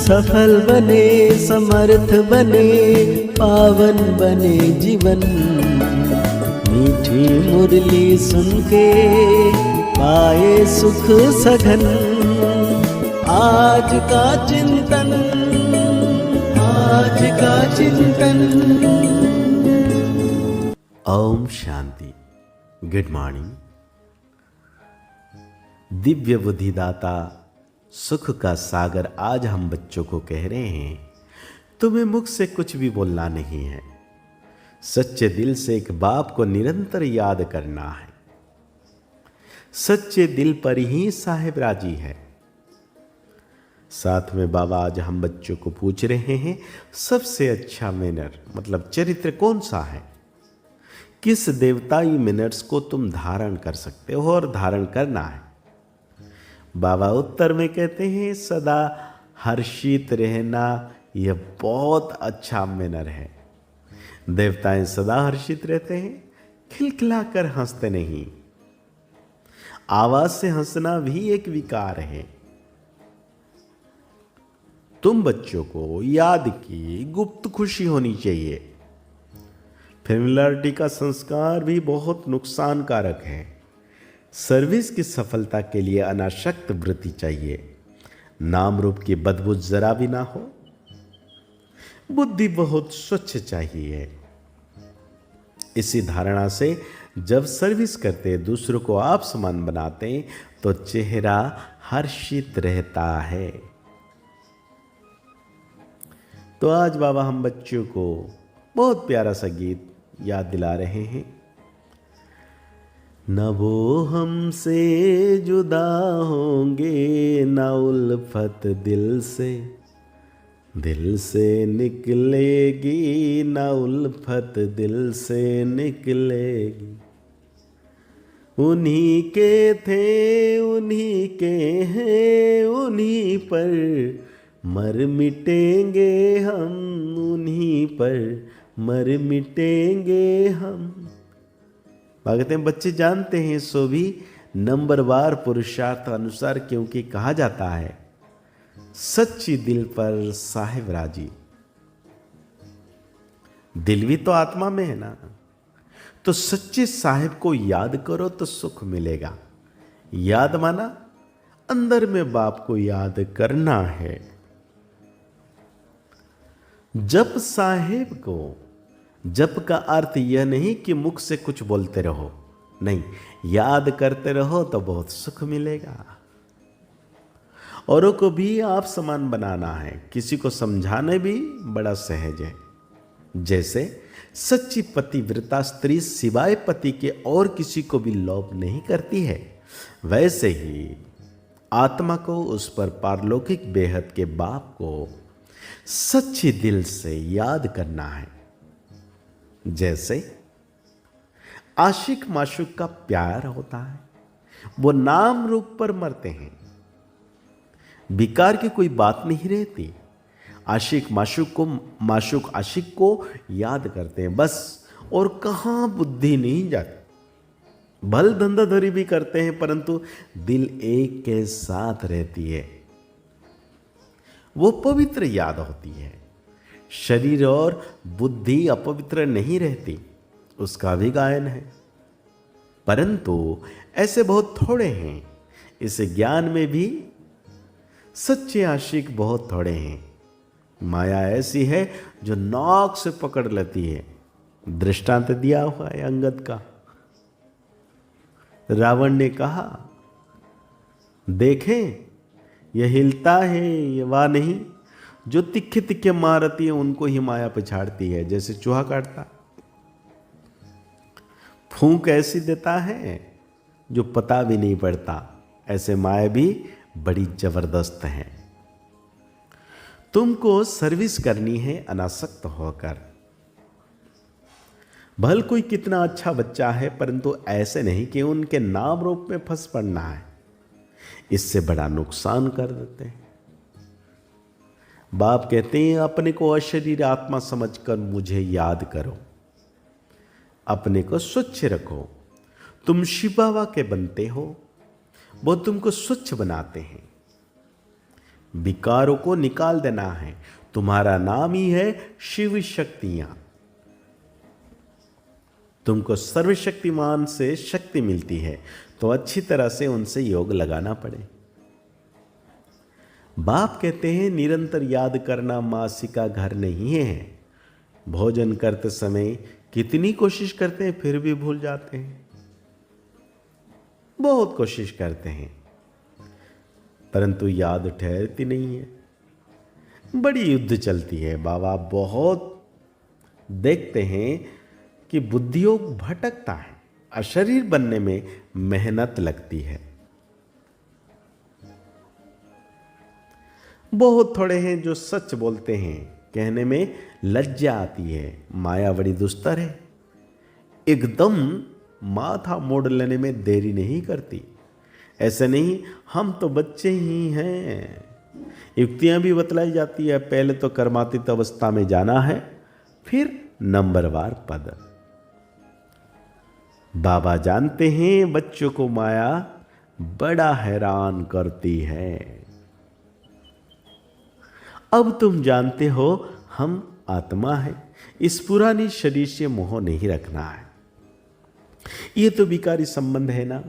सफल बने, समर्थ बने, पावन बने जीवन। मीठी मुरली सुन के पाए सुख सघन। आज का चिंतन, आज का चिंतन। ओम शांति। Good morning. दिव्य बुद्धिदाता सुख का सागर आज हम बच्चों को कह रहे हैं, तुम्हें मुख से कुछ भी बोलना नहीं है, सच्चे दिल से एक बाप को निरंतर याद करना है। सच्चे दिल पर ही साहेब राजी है। साथ में बाबा आज हम बच्चों को पूछ रहे हैं, सबसे अच्छा मैनर मतलब चरित्र कौन सा है? किस देवताई मैनर्स को तुम धारण कर सकते हो और धारण करना है? बाबा उत्तर में कहते हैं, सदा हर्षित रहना यह बहुत अच्छा मैनर है। देवताएं सदा हर्षित रहते हैं, खिलखिलाकर हंसते नहीं। आवाज से हंसना भी एक विकार है। तुम बच्चों को याद की गुप्त खुशी होनी चाहिए। फेमिलियरिटी का संस्कार भी बहुत नुकसानकारक है। सर्विस की सफलता के लिए अनासक्त वृत्ति चाहिए। नाम रूप की बदबू जरा भी ना हो। बुद्धि बहुत स्वच्छ चाहिए। इसी धारणा से जब सर्विस करते, दूसरों को आप समान बनाते, तो चेहरा हर्षित रहता है। तो आज बाबा हम बच्चों को बहुत प्यारा सा गीत याद दिला रहे हैं। न वो हमसे जुदा होंगे, न उल्फत दिल से निकलेगी, न उल्फत दिल से निकलेगी। उन्हीं के थे, उन्हीं के हैं, उन्हीं पर मर मिटेंगे हम, उन्हीं पर मर मिटेंगे हम। कहते हैं बच्चे जानते हैं सो भी नंबरवार पुरुषार्थ अनुसार, क्योंकि कहा जाता है सच्ची दिल पर साहेब राजी। दिल भी तो आत्मा में है ना, तो सच्चे साहेब को याद करो तो सुख मिलेगा। याद माना अंदर में बाप को याद करना है। जप साहेब को, जप का अर्थ यह नहीं कि मुख से कुछ बोलते रहो, नहीं, याद करते रहो तो बहुत सुख मिलेगा। औरों को भी आप समान बनाना है। किसी को समझाने भी बड़ा सहज है। जैसे सच्ची पतिव्रता स्त्री सिवाय पति के और किसी को भी लोभ नहीं करती है, वैसे ही आत्मा को, उस पर पारलौकिक बेहद के बाप को सच्चे दिल से याद करना है। जैसे आशिक माशूक का प्यार होता है, वो नाम रूप पर मरते हैं, विकार की कोई बात नहीं रहती। आशिक माशूक को, माशूक आशिक को याद करते हैं बस, और कहां बुद्धि नहीं जाती। भल धंधाधरी भी करते हैं, परंतु दिल एक के साथ रहती है। वो पवित्र याद होती है। शरीर और बुद्धि अपवित्र नहीं रहती, उसका भी गायन है। परंतु ऐसे बहुत थोड़े हैं। इस ज्ञान में भी सच्चे आशिक बहुत थोड़े हैं। माया ऐसी है जो नौक से पकड़ लेती है। दृष्टांत दिया हुआ है अंगद का। रावण ने कहा, देखें यह हिलता है, ये वाह नहीं। जो तिखे तिखे मारती है उनको ही माया पिछाड़ती है, जैसे चूहा काटता। फूंक ऐसी देता है जो पता भी नहीं पड़ता। ऐसे माया भी बड़ी जबरदस्त है। तुमको सर्विस करनी है अनासक्त होकर। भल कोई कितना अच्छा बच्चा है, परंतु ऐसे नहीं कि उनके नाम रूप में फंस पड़ना है। इससे बड़ा नुकसान कर देते हैं। बाप कहते हैं, अपने को अशरीर आत्मा समझकर मुझे याद करो। अपने को स्वच्छ रखो। तुम शिव बाबा के बनते हो, वो तुमको स्वच्छ बनाते हैं। विकारों को निकाल देना है। तुम्हारा नाम ही है शिव शक्तियां। तुमको सर्वशक्तिमान से शक्ति मिलती है, तो अच्छी तरह से उनसे योग लगाना पड़े। बाप कहते हैं निरंतर याद करना मासी का घर नहीं है। भोजन करते समय कितनी कोशिश करते हैं फिर भी भूल जाते हैं। बहुत कोशिश करते हैं परंतु याद ठहरती नहीं है। बड़ी युद्ध चलती है। बाबा बहुत देखते हैं कि बुद्धियोग भटकता है, अशरीर बनने में मेहनत लगती है। बहुत थोड़े हैं जो सच बोलते हैं, कहने में लज्जा आती है। माया बड़ी दुस्तर है, एकदम माथा मोड़ लेने में देरी नहीं करती। ऐसे नहीं हम तो बच्चे ही हैं। युक्तियां भी बतलाई जाती है। पहले तो कर्मातीत अवस्था में जाना है, फिर नंबरवार पद। बाबा जानते हैं बच्चों को माया बड़ा हैरान करती है। अब तुम जानते हो हम आत्मा है, इस पुरानी शरीर से मोह नहीं रखना है। ये तो विकारी संबंध है ना।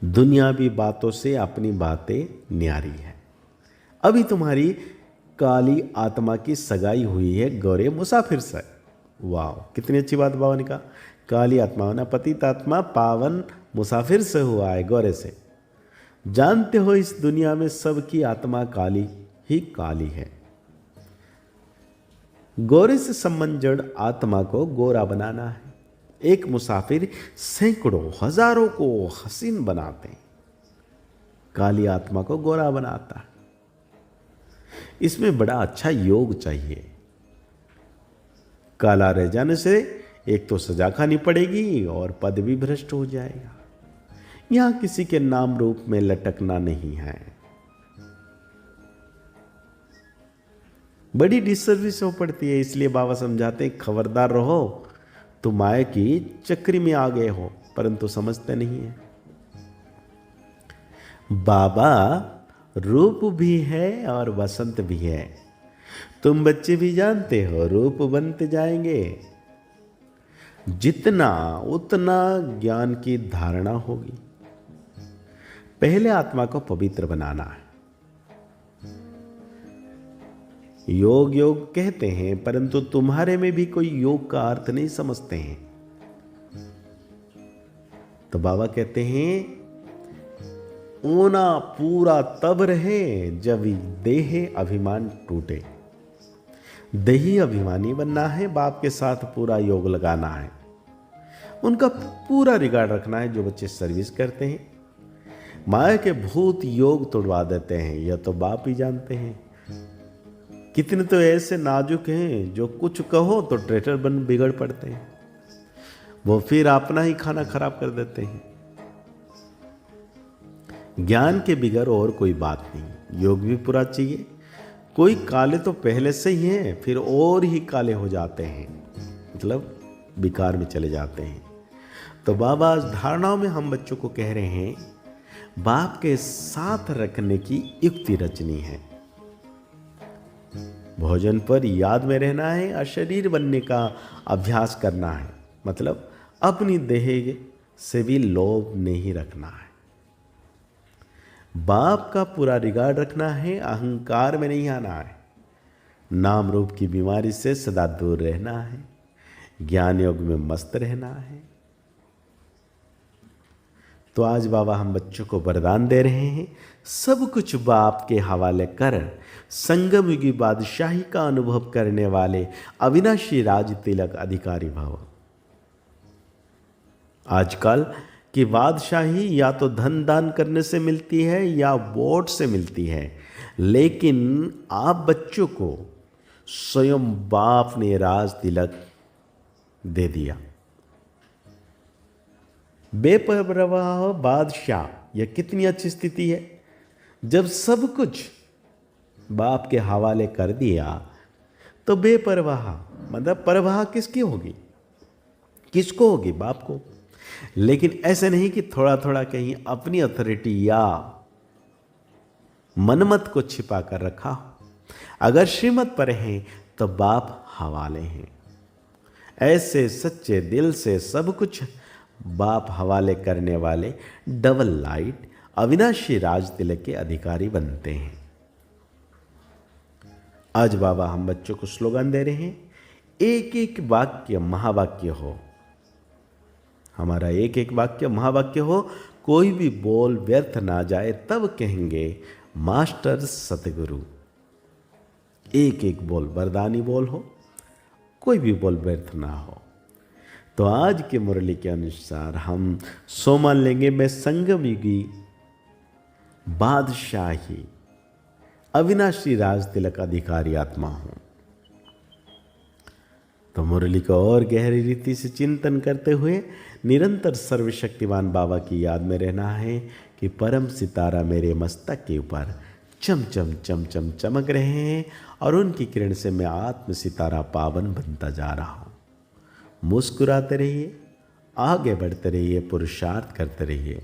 दुनियावी बातों से अपनी बातें न्यारी है। अभी तुम्हारी काली आत्मा की सगाई हुई है गोरे मुसाफिर से। वाह, कितनी अच्छी बात बाबा ने कहा। काली आत्मा ना पतित आत्मा पावन मुसाफिर से हुआ है, गोरे से। जानते हो इस दुनिया में सबकी आत्मा काली ही काली है। गोरे से संबंध जड़ आत्मा को गोरा बनाना है। एक मुसाफिर सैकड़ों हजारों को हसीन बनाते हैं, काली आत्मा को गोरा बनाता है। इसमें बड़ा अच्छा योग चाहिए। काला रह जाने से एक तो सजा खानी पड़ेगी और पद भी भ्रष्ट हो जाएगा। यहां किसी के नाम रूप में लटकना नहीं है। बड़ी डिसर्विस हो पड़ती है। इसलिए बाबा समझाते हैं खबरदार रहो, तुम माया की चक्री में आ गए हो, परंतु समझते नहीं है। बाबा रूप भी है और वसंत भी है। तुम बच्चे भी जानते हो रूप बनते जाएंगे। जितना उतना ज्ञान की धारणा होगी। पहले आत्मा को पवित्र बनाना है। योग योग कहते हैं परंतु तुम्हारे में भी कोई योग का अर्थ नहीं समझते हैं। तो बाबा कहते हैं ऊना पूरा तब रहे जब देह अभिमान टूटे। देही अभिमानी बनना है, बाप के साथ पूरा योग लगाना है, उनका पूरा रिगार्ड रखना है। जो बच्चे सर्विस करते हैं माया के भूत योग तोड़वा देते हैं, यह तो बाप ही जानते हैं। कितने तो ऐसे नाजुक हैं जो कुछ कहो तो ट्रेटर बन बिगड़ पड़ते हैं। वो फिर अपना ही खाना खराब कर देते हैं। ज्ञान के बिगड़ और कोई बात नहीं। योग भी पूरा चाहिए। कोई काले तो पहले से ही हैं, फिर और ही काले हो जाते हैं, मतलब विकार में चले जाते हैं। तो बाबा धारणाओं में हम बच्चों को कह रहे हैं बाप के साथ रखने की युक्ति रचनी है। भोजन पर याद में रहना है, अशरीर बनने का अभ्यास करना है। मतलब अपनी देह से भी लोभ नहीं रखना है। बाप का पूरा रिगार्ड रखना है, अहंकार में नहीं आना है। नाम रूप की बीमारी से सदा दूर रहना है। ज्ञान योग में मस्त रहना है। तो आज बाबा हम बच्चों को वरदान दे रहे हैं, सब कुछ बाप के हवाले कर संगम युगी बादशाही का अनुभव करने वाले अविनाशी राज तिलक अधिकारी भव। आजकल की बादशाही या तो धन दान करने से मिलती है या वोट से मिलती है, लेकिन आप बच्चों को स्वयं बाप ने राज तिलक दे दिया। बेपरवाह बादशाह, यह कितनी अच्छी स्थिति है। जब सब कुछ बाप के हवाले कर दिया तो बेपरवाह, मतलब परवाह किसकी होगी, किसको होगी, बाप को। लेकिन ऐसे नहीं कि थोड़ा थोड़ा कहीं अपनी अथॉरिटी या मनमत को छिपा कर रखा हो। अगर श्रीमत पर हैं तो बाप हवाले हैं। ऐसे सच्चे दिल से सब कुछ बाप हवाले करने वाले डबल लाइट अविनाशी राज तिलक के अधिकारी बनते हैं। आज बाबा हम बच्चों को स्लोगन दे रहे हैं, एक एक वाक्य महावाक्य हो। हमारा एक एक वाक्य महावाक्य हो, कोई भी बोल व्यर्थ ना जाए, तब कहेंगे मास्टर सतगुरु। एक एक बोल वरदानी बोल हो, कोई भी बोल व्यर्थ ना हो। तो आज के मुरली के अनुसार हम सोमान लेंगे, मैं संगम युगी बादशाही अविनाशी राज तिलक अधिकारी आत्मा हूं। तो मुरली को और गहरी रीति से चिंतन करते हुए निरंतर सर्वशक्तिमान बाबा की याद में रहना है कि परम सितारा मेरे मस्तक के ऊपर चम चम चम चम चमक रहे हैं और उनकी किरण से मैं आत्म सितारा पावन बनता जा रहा हूँ। मुस्कुराते रहिए, आगे बढ़ते रहिए, पुरुषार्थ करते रहिए।